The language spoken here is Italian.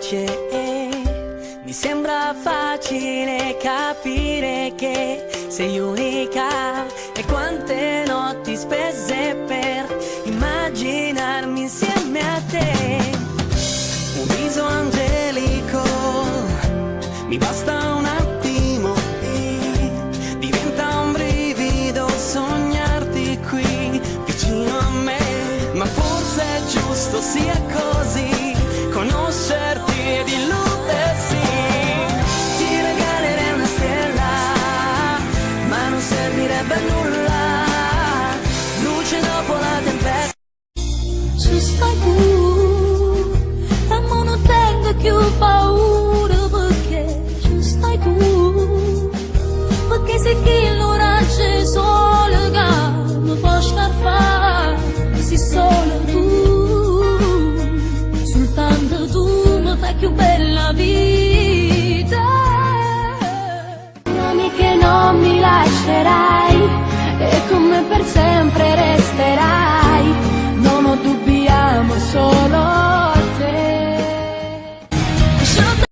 invece mi sembra facile capire che sei unica. E quante notti spese per immaginarmi insieme a te. Un viso angelico, mi basta un attimo e diventa un brivido sognarti qui vicino a me. Ma forse è giusto sia così, conoscerti ed illudersi. Ti regalerei una stella, ma non servirebbe a nulla. Luce dopo la tempesta. Ci stai tu, ma non tengo più paura perché ci stai tu. Perché sei chi l'ora c'è solo che mi può far fare, sei solo tu, soltanto tu mi fai più bella vita. Promi che non mi lascerai e con me per sempre